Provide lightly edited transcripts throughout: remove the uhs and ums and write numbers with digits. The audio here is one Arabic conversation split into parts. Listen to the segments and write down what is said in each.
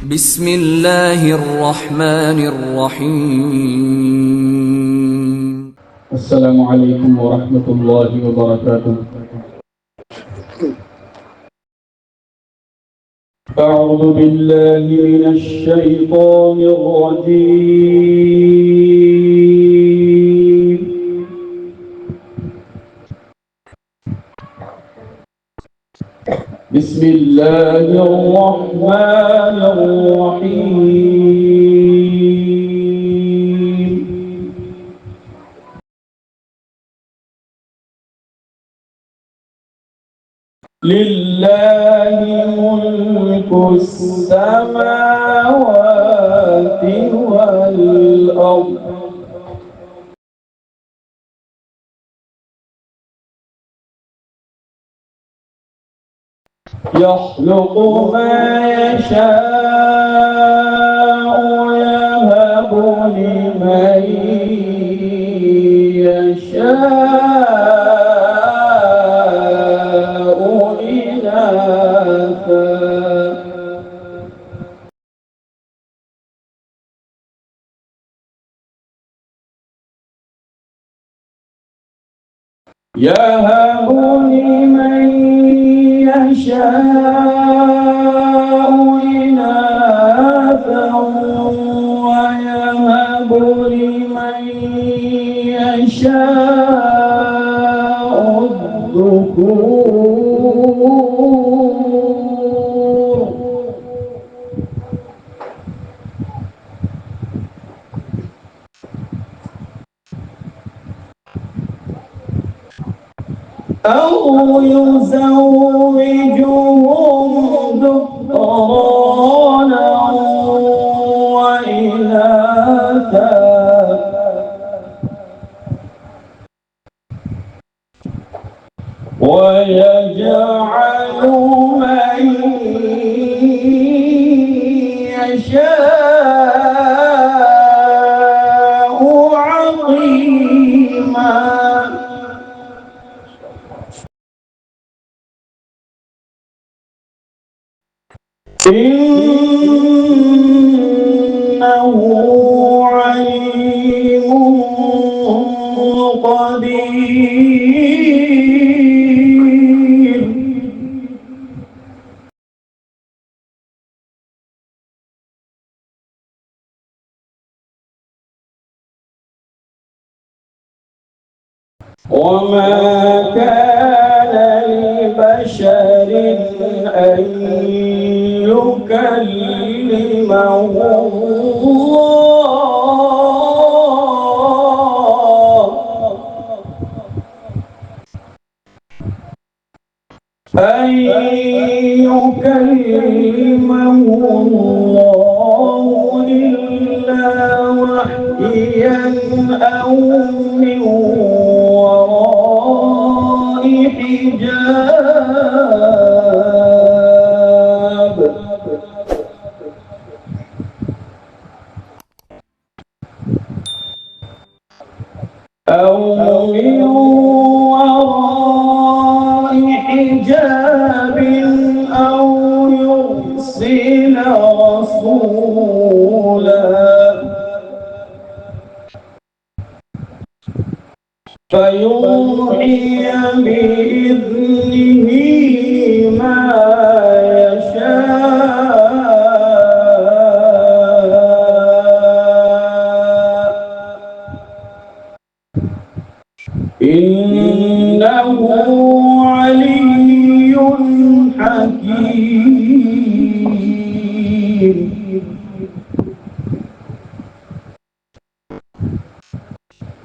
بسم الله الرحمن الرحيم. السلام عليكم ورحمة الله وبركاته. أعوذ بالله من الشيطان الرجيم. بسم الله الرحمن الرحيم. لله ملك السماوات والأرض يخلق ما يشاء ويهب لمن يشاء إناثا يهب لمن يشاء إناثا ويهب لمن يشاء الذكور. أو يزوجهم ذكرانا وإناثا ويجعل من يشاء عقيما. إنه عليم قدير. وما كان لبشر أن يكلمه الله إلا وحيا أو من وراء حجاب. أو من وراء حجاب أو يرسل رسولا فيوحي بإذنه ما يشاء. إنه علي حكيم.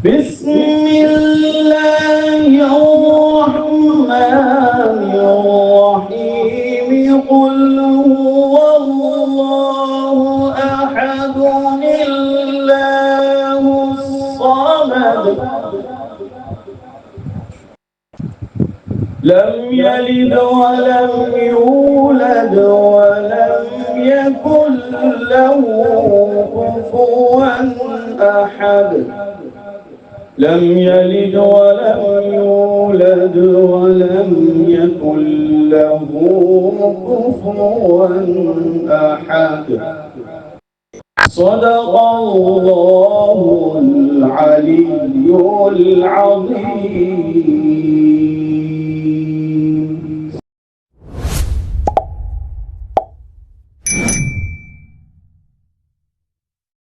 بسم الله الرحمن الرحيم. قل هو الله أحد الله الصمد لم يلد ولم يولد ولم يكن له كفوا أحد. لم يلد ولم يولد ولم يكن له كفوا أحد. صدق الله العلي العظيم.